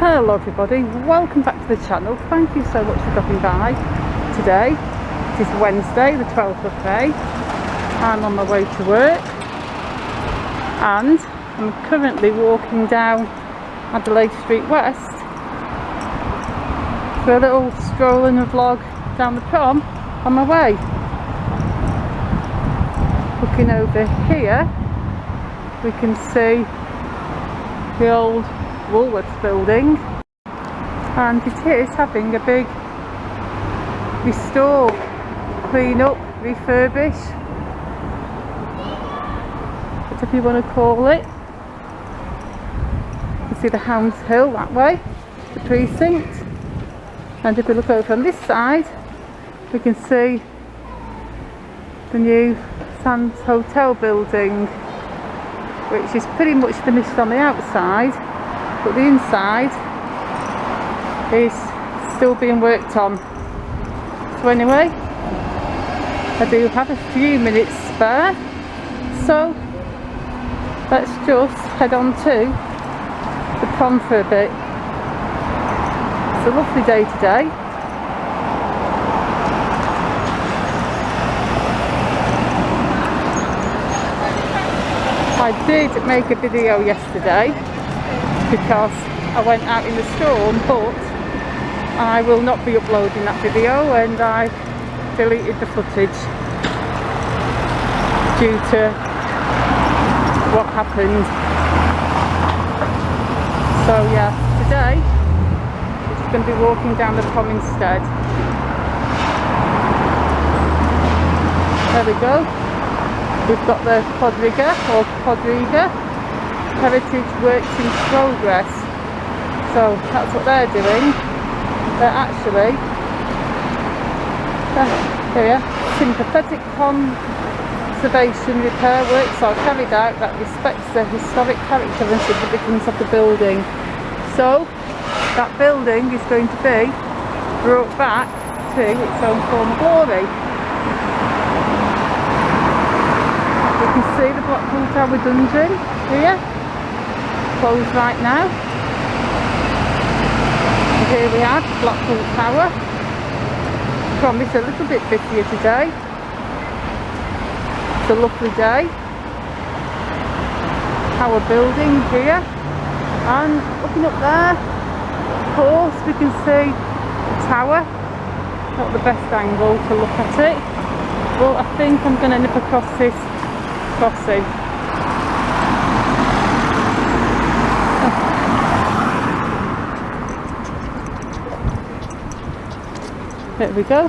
Hello everybody, welcome back to the channel. Thank you so much for dropping by today. It is Wednesday the 12th of May. I'm on my way to work and I'm currently walking down Adelaide Street West for a little stroll and a vlog down the prom on my way. Looking over here we can see the old Woolworths building, and it is having a big restore, clean up, refurbish, whatever you want to call it. You can see the Hounds Hill that way, the precinct, and if we look over on this side we can see the new Sands Hotel building, which is pretty much finished on the outside, but the inside is still being worked on. So anyway, I do have a few minutes spare, so let's just head on to the prom for a bit. It's a lovely day today. I did make a video yesterday because I went out in the storm, but I will not be uploading that video, and I deleted the footage due to what happened. So yeah, today we're just going to be walking down the prom instead. There we go. We've got the Quadriga Heritage Works in Progress. So that's what they're doing. They're actually sympathetic conservation repair works are carried out that respects the historic character and significance of the building. So that building is going to be brought back to its own former glory. You can see the Blackpool Tower dungeon here, closed right now. And here we have Blackpool Tower. Promise a little bit busier today. It's a lovely day. Tower building here, and looking up there, of course we can see the tower. Not the best angle to look at it, but I think I'm going to nip across this crossing. There we go.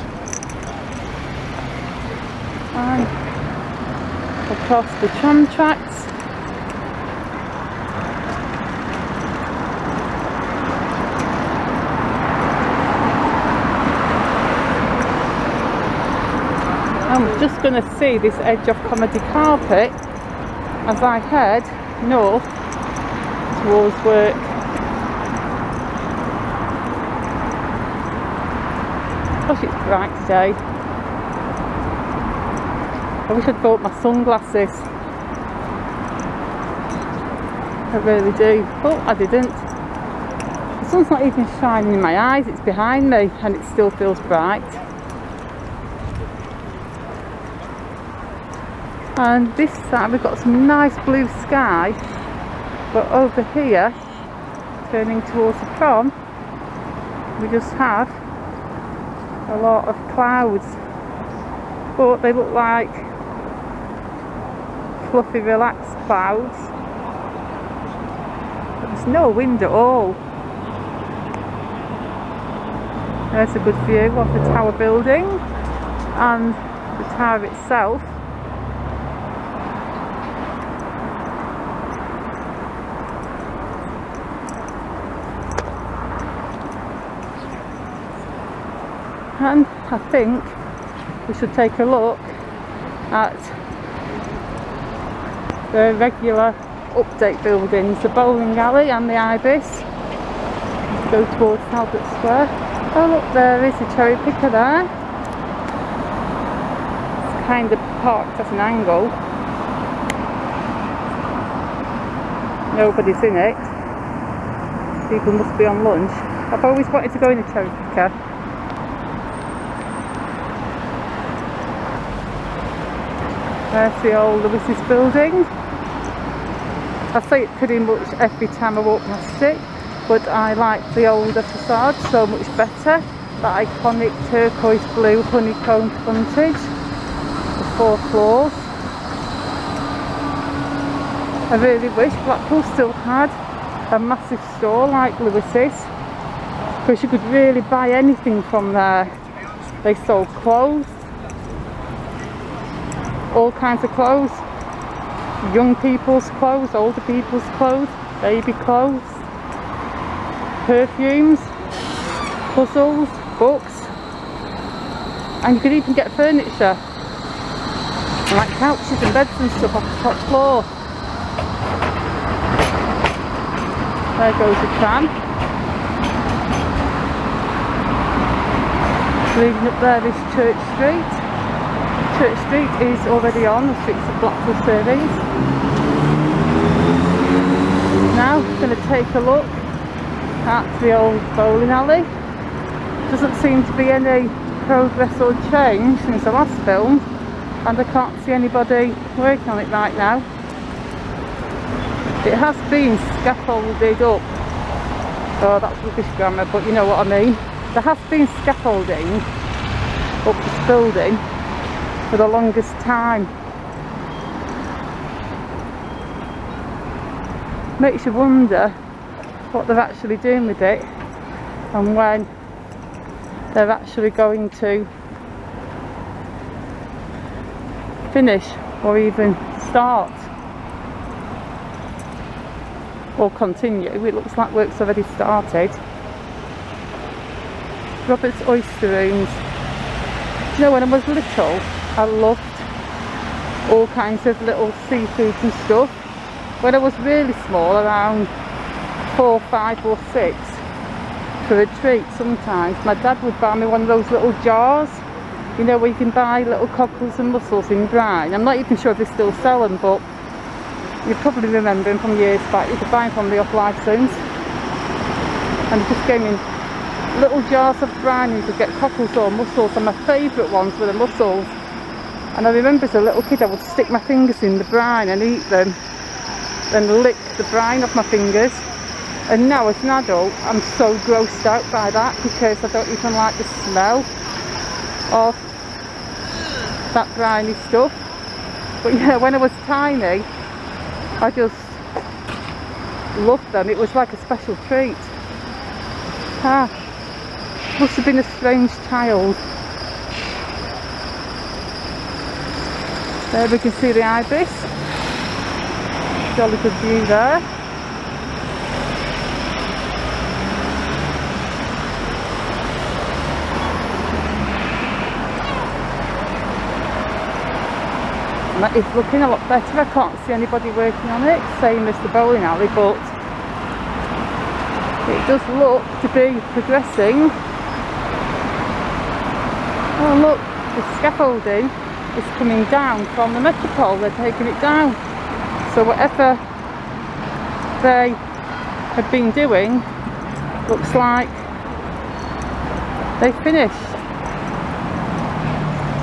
And across the tram tracks. I'm just going to see this edge of comedy carpet as I head north towards work. Gosh, it's bright today. I wish I'd bought my sunglasses. I really do, but I didn't. The sun's not even shining in my eyes, it's behind me and it still feels bright. And this side we've got some nice blue sky, but over here, turning towards the prom, we just have a lot of clouds, but they look like fluffy relaxed clouds. But there's no wind at all. There's a good view of the tower building and the tower itself. And I think we should take a look at the regular update buildings, the bowling alley and the Ibis. Go towards Albert Square. Oh look, there is a cherry picker there. It's kind of parked at an angle. Nobody's in it. people must be on lunch. I've always wanted to go in a cherry picker. There's the old Ibis building. I say it pretty much every time I walk past it, but I like the older facade so much better. That iconic turquoise blue honeycomb frontage, the 4 floors. I really wish Blackpool still had a massive store like Lewis's, because you could really buy anything from there. They sold clothes, all kinds of clothes, young people's clothes, older people's clothes, baby clothes, perfumes, puzzles, books, and you could even get furniture like couches and beds and stuff off the top floor. There goes the tram. Leading up there is Church Street. Church Street is already on the streets of Blackpool Savings. Now we're going to take a look at the old bowling alley. Doesn't seem to be any progress or change since the last film, and I can't see anybody working on it right now. It has been scaffolded up. Oh, that's rubbish grammar, but you know what I mean. There has been scaffolding up this building for the longest time. Makes you wonder what they're actually doing with it and when they're actually going to finish or even start or continue. It looks like work's already started. Robert's Oyster Rooms. You know, when I was little, I loved all kinds of little seafoods and stuff. When I was really small, around 4, 5 or 6, for a treat sometimes, my dad would buy me one of those little jars, you know, where you can buy little cockles and mussels in brine. I'm not even sure if they still sell them, but you probably remember them from years back. You could buy them from the off-licence, and it just came in little jars of brine, and you could get cockles or mussels, and my favourite ones were the mussels. And I remember as a little kid I would stick my fingers in the brine and eat them, then lick the brine off my fingers. And now as an adult I'm so grossed out by that, because I don't even like the smell of that briny stuff. But yeah, when I was tiny I just loved them. It was like a special treat. Must have been a strange child. There we can see the Ibis. Jolly good view there. And that is looking a lot better. I can't see anybody working on it, same as the bowling alley, but it does look to be progressing. Oh look, the scaffolding is coming down from the Metropole. They're taking it down. So whatever they have been doing, looks like they've finished.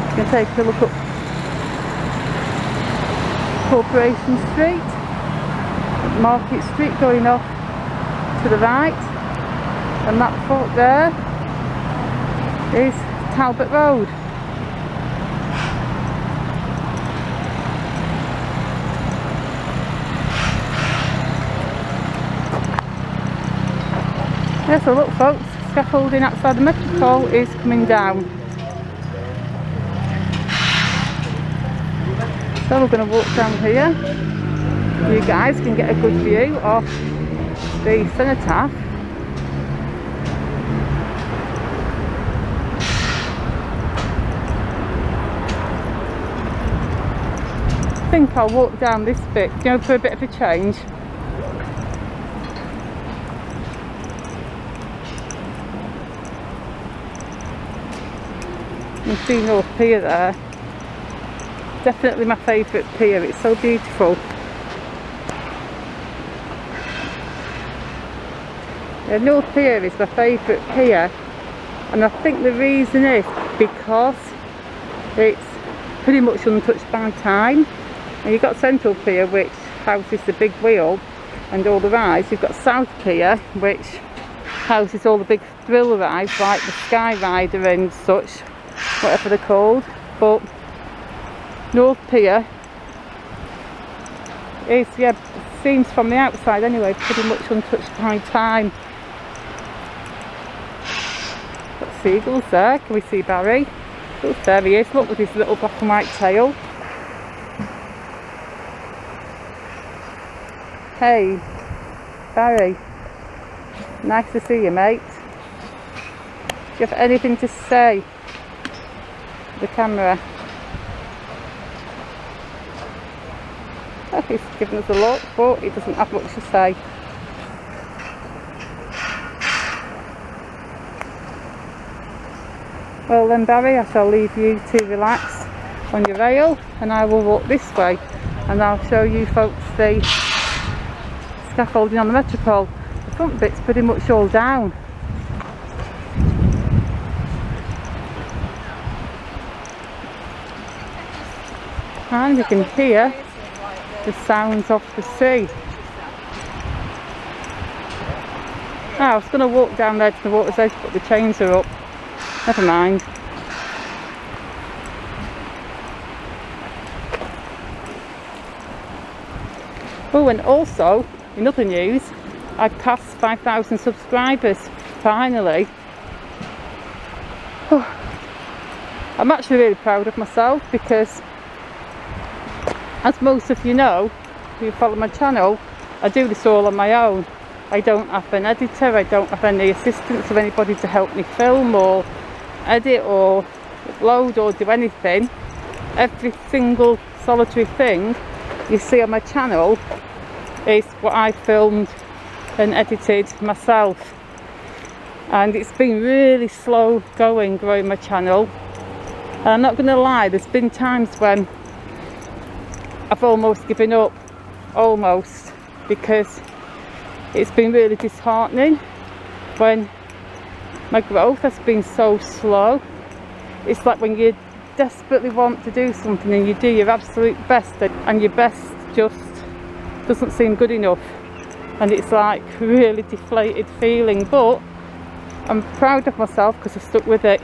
You can take a look up Corporation Street, Market Street going off to the right, and that fork there is Talbot Road. Yeah, so look folks, scaffolding outside the Metropole is coming down. So we're going to walk down here. You guys can get a good view of the cenotaph. I think I'll walk down this bit, you know, for a bit of a change. You can see North Pier there. Definitely my favourite pier, it's so beautiful. North Pier is my favourite pier, and I think the reason is because it's pretty much untouched by time. And you've got Central Pier, which houses the big wheel and all the rides. You've got South Pier, which houses all the big thrill rides like the Sky Rider and such, whatever they're called. But North Pier is, yeah, seems from the outside anyway, pretty much untouched by time. Got seagulls there. Can we see Barry? Oh, there he is. Look, with his little black and white tail. Hey, Barry. Nice to see you, mate. Do you have anything to say to the camera? Oh, he's giving us a look, but he doesn't have much to say. Well then, Barry, I shall leave you to relax on your rail, and I will walk this way and I'll show you folks the scaffolding on the Metropole. The front bit's pretty much all down. And you can hear the sounds of the sea. I was going to walk down there to the water's edge, but the chains are up. Never mind. Oh, and also, in other news, I passed 5,000 subscribers, finally. Oh, I'm actually really proud of myself because, as most of you know, who follow my channel, I do this all on my own. I don't have an editor, I don't have any assistance or anybody to help me film or edit or upload or do anything. Every single solitary thing you see on my channel is what I filmed and edited myself, and it's been really slow going growing my channel. And I'm not going to lie, there's been times when I've almost given up, almost, because it's been really disheartening when my growth has been so slow. It's like when you desperately want to do something and you do your absolute best and your best just doesn't seem good enough, and it's like really deflated feeling. But I'm proud of myself because I stuck with it,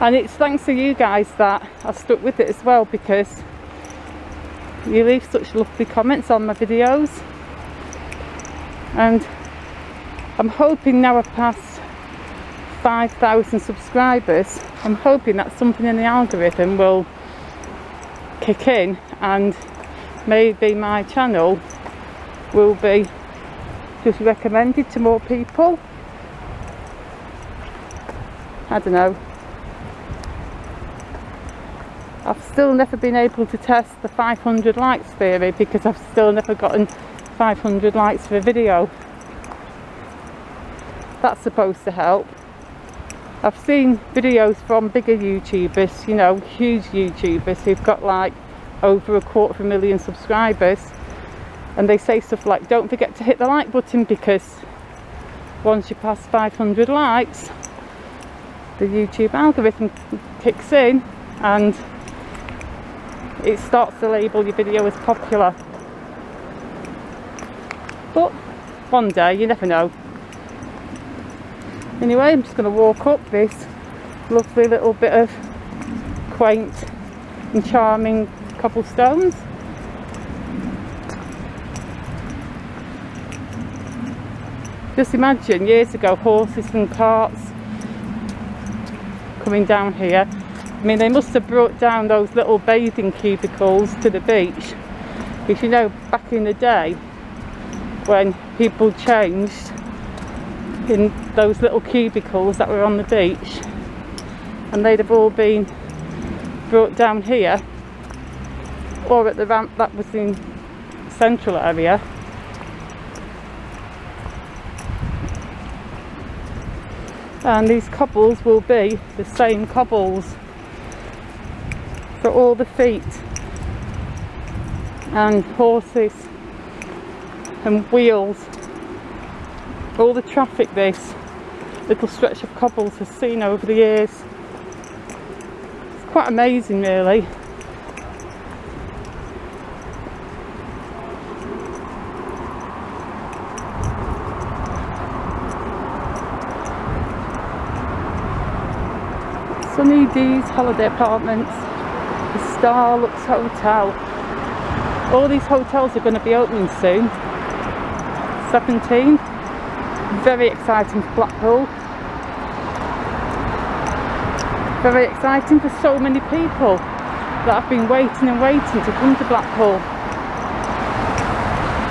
and it's thanks to you guys that I stuck with it as well, because you leave such lovely comments on my videos. And I'm hoping now I've passed 5,000 subscribers, I'm hoping that something in the algorithm will kick in and maybe my channel will be just recommended to more people. I don't know. I've still never been able to test the 500 likes theory because I've still never gotten 500 likes for a video. That's supposed to help. I've seen videos from bigger YouTubers, you know, huge YouTubers who've got like over 250,000 subscribers, and they say stuff like, don't forget to hit the like button, because once you pass 500 likes the YouTube algorithm kicks in and it starts to label your video as popular. But one day, you never know. Anyway, I'm just going to walk up this lovely little bit of quaint and charming cobblestones. Just imagine years ago, horses and carts coming down here. I mean, they must have brought down those little bathing cubicles to the beach, because you know, back in the day when people changed in those little cubicles that were on the beach, and they'd have all been brought down here or at the ramp that was in the central area. And these cobbles will be the same cobbles for all the feet and horses and wheels All the traffic this little stretch of cobbles has seen over the years. It's quite amazing really. Sunny D's Holiday Apartments, the Starlux Hotel. All these hotels are going to be opening soon. 17. Very exciting for Blackpool. Very exciting for so many people that have been waiting and waiting to come to Blackpool.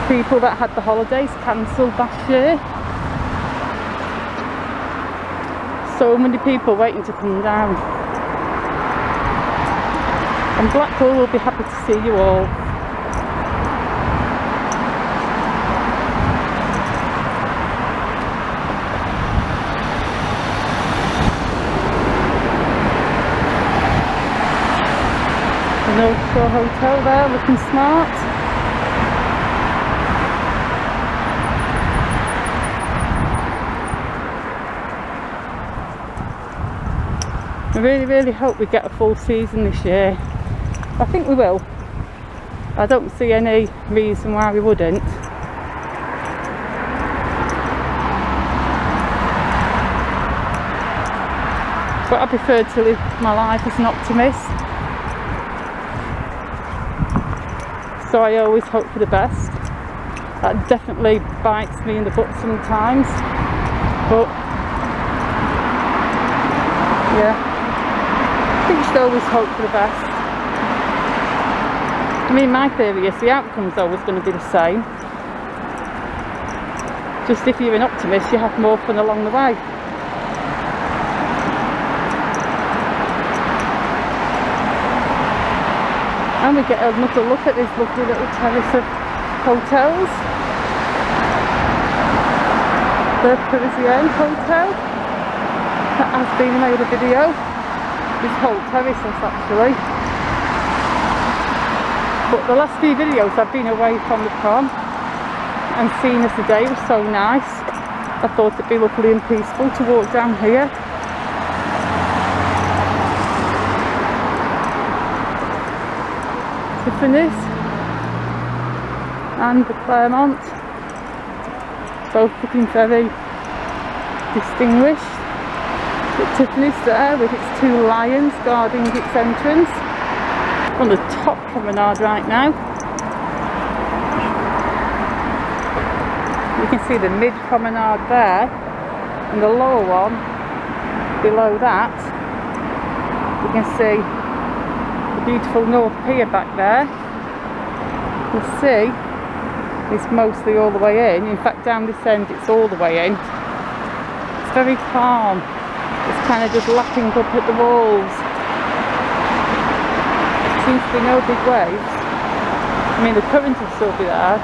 People that had the holidays cancelled last year. So many people waiting to come down. And Blackpool will be happy to see you all. The North Shore Hotel there, looking smart. I really hope we get a full season this year. I think we will. I don't see any reason why we wouldn't. But I prefer to live my life as an optimist. So I always hope for the best. That definitely bites me in the butt sometimes. But yeah. I think you should always hope for the best. I mean, my theory is the outcome's always going to be the same. Just if you're an optimist, you have more fun along the way. And we get another look at this lovely little terrace of hotels. The Parisian Hotel that has been made a video. This whole terrace is actually. But the last few videos I've been away from the prom and seeing as the day was so nice, I thought it'd be lovely and peaceful to walk down here. Tiffany's and the Claremont, both looking very distinguished. But Tiffany's there with its two lions guarding its entrance. On the top promenade right now. You can see the mid promenade there, and the lower one below that. You can see the beautiful North Pier back there. The sea is mostly all the way in. In fact, down this end it's all the way in. It's very calm. It's kind of just lapping up at the walls. There seems to be no big waves. I mean, the current will still be there.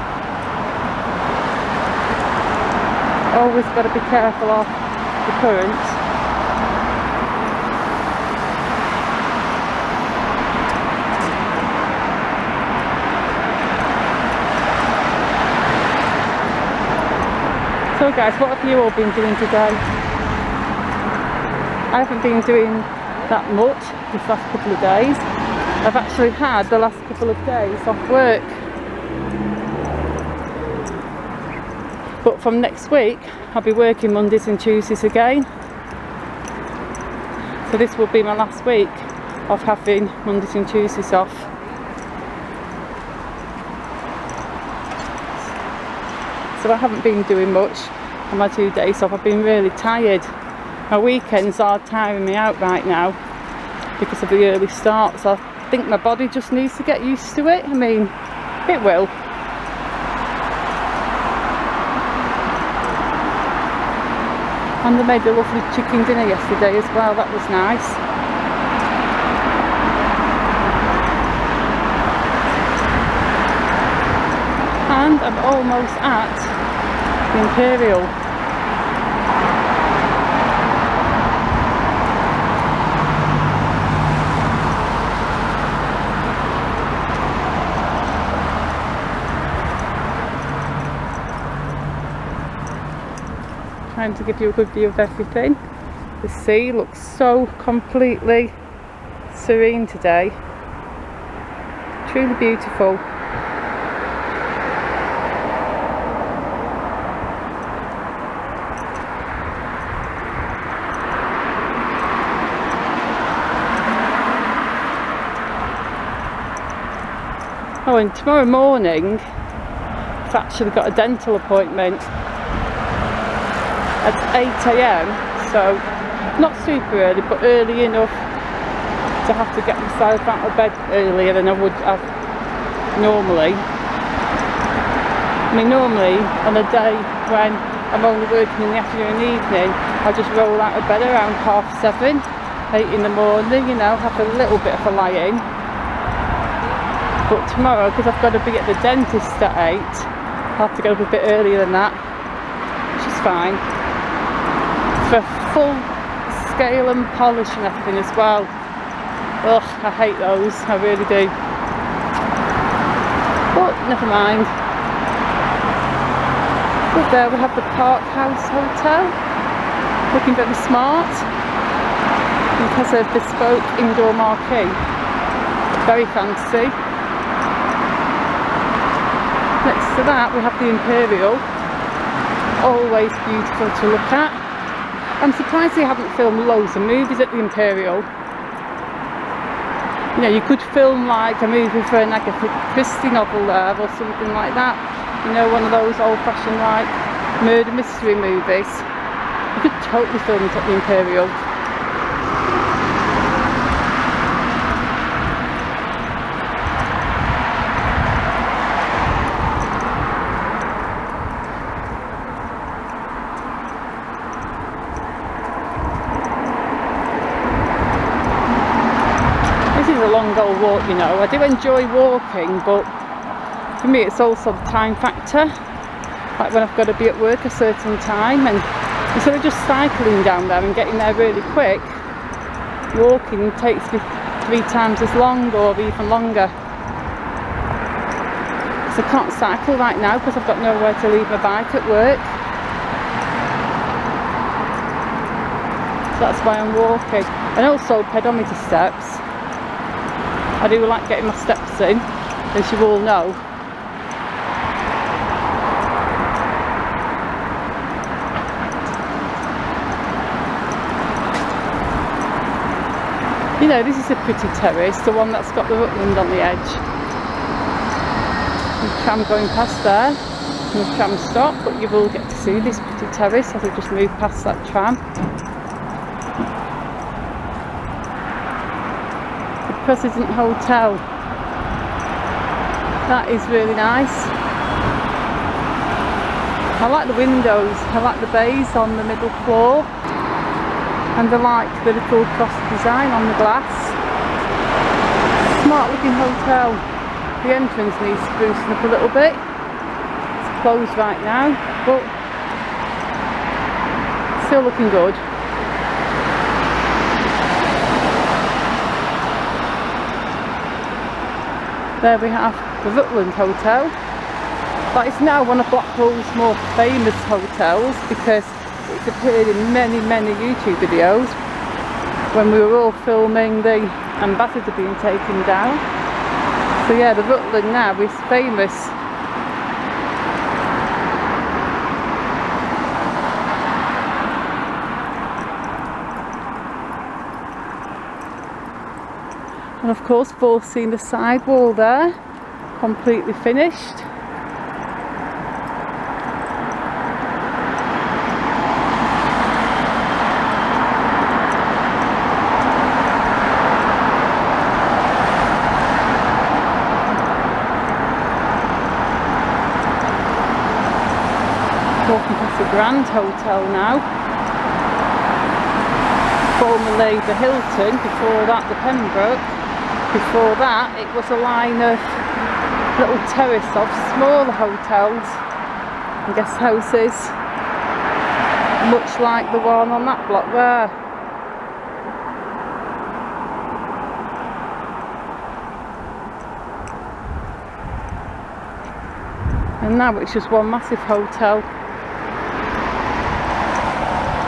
Always got to be careful of the current. So guys, what have you all been doing today? I haven't been doing that much this last couple of days. I've actually had the last couple of days off work. But from next week, I'll be working Mondays and Tuesdays again. So this will be my last week of having Mondays and Tuesdays off. So I haven't been doing much on my 2 days off. I've been really tired. My weekends are tiring me out right now because of the early start, so I think my body just needs to get used to it. I mean, it will. And they made a lovely chicken dinner yesterday as well, that was nice. And I'm almost at the Imperial. trying to give you a good view of everything. The sea looks so completely serene today. Truly beautiful. Oh, and tomorrow morning I've actually got a dental appointment at 8 AM, so not super early, but early enough to have to get myself out of bed earlier than I would have normally. I mean, normally on a day when I'm only working in the afternoon and evening, I just roll out of bed around 7:30, 8 in the morning, you know, have a little bit of a lie-in. But tomorrow, because I've got to be at the dentist at 8, I'll have to go up a bit earlier than that, which is fine. For full scale and polish and everything as well. Ugh, I hate those, I really do. But never mind. Up there we have the Park House Hotel, looking very smart. It has a bespoke indoor marquee, very fancy. Next to that we have the Imperial, always beautiful to look at. I'm surprised they haven't filmed loads of movies at the Imperial. You know, you could film like a movie for an Agatha Christie novel there or something like that. You know, one of those old-fashioned like murder mystery movies. You could totally film it at the Imperial. A long old walk, you know. I do enjoy walking, but for me it's also the time factor, like when I've got to be at work a certain time, and instead of just cycling down there and getting there really quick, walking takes me 3 times as long or even longer. So I can't cycle right now because I've got nowhere to leave my bike at work, so that's why I'm walking. And also pedometer steps. I do like getting my steps in, as you all know. You know, this is a pretty terrace, the one that's got the Woodland on the edge. The tram going past there, and the tram stop, but you will get to see this pretty terrace as I just move past that tram. President Hotel, that is really nice. I like the windows, I like the bays on the middle floor, and I like the little cross design on the glass. Smart looking hotel. The entrance needs sprucing up a little bit. It's closed right now, but still looking good. There we have the Woodland Hotel. That is now one of Blackpool's more famous hotels because it's appeared in many YouTube videos when we were all filming the Ambassador being taken down. So yeah, the Woodland now is famous. And of course, we've all seen the side wall there, completely finished. Walking past the Grand Hotel now. Formerly the Hilton, before that the Pembroke. Before that it was a line of little terrace of smaller hotels and guest houses, much like the one on that block there. And now it's just one massive hotel.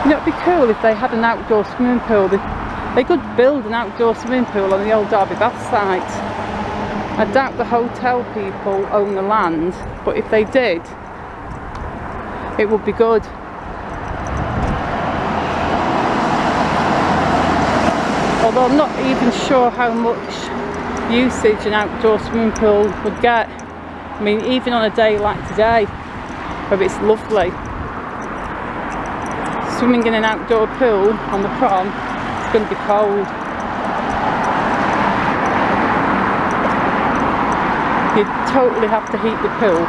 You know, it'd be cool if they had an outdoor swimming pool. They could build an outdoor swimming pool on the old Derby Bath site. I doubt the hotel people own the land, but if they did, it would be good. Although I'm not even sure how much usage an outdoor swimming pool would get. I mean, even on a day like today, where it's lovely, swimming in an outdoor pool on the prom, it's going to be cold. You'd totally have to heat the pool.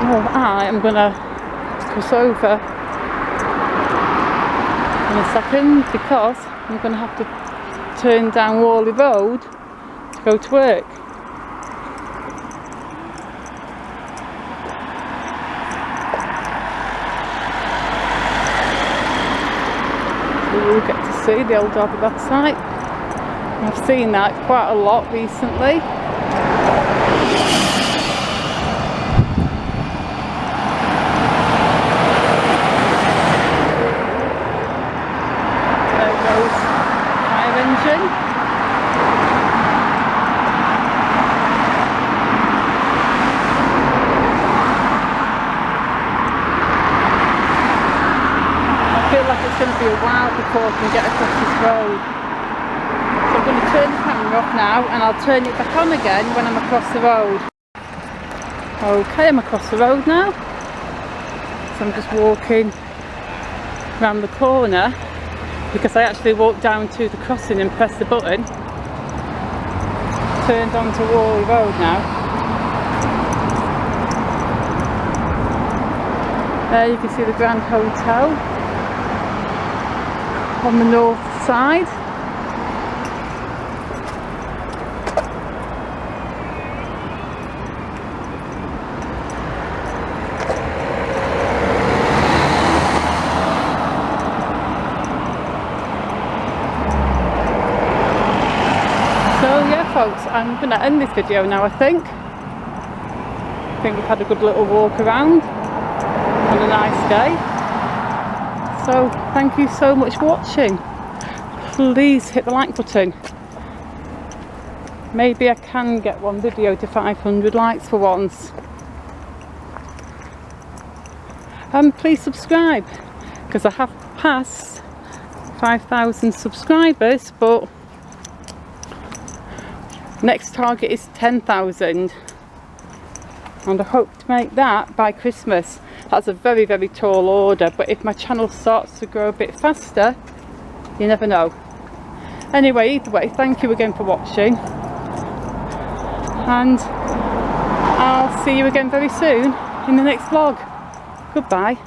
Well, I am going to cross over in a second because I'm going to have to turn down Worley Road to go to work. So we'll get to see the old Derby Bath site. I've seen that quite a lot recently. It's going to be a while before I can get across this road, so I'm going to turn the camera off now and I'll turn it back on again when I'm across the road. Okay, I'm across the road now, so I'm just walking around the corner because I actually walked down to the crossing and pressed the button. Turned onto Worley Road now. There you can see the Grand Hotel on the north side. So yeah folks, I'm going to end this video now. I think we've had a good little walk around on a nice day. So thank you so much for watching. Please hit the like button. Maybe I can get one video to 500 likes for once. And please subscribe, because I have passed 5,000 subscribers, but next target is 10,000 and I hope to make that by Christmas. That's a very, very tall order, but if my channel starts to grow a bit faster, you never know. Anyway, either way, thank you again for watching, and I'll see you again very soon in the next vlog. Goodbye.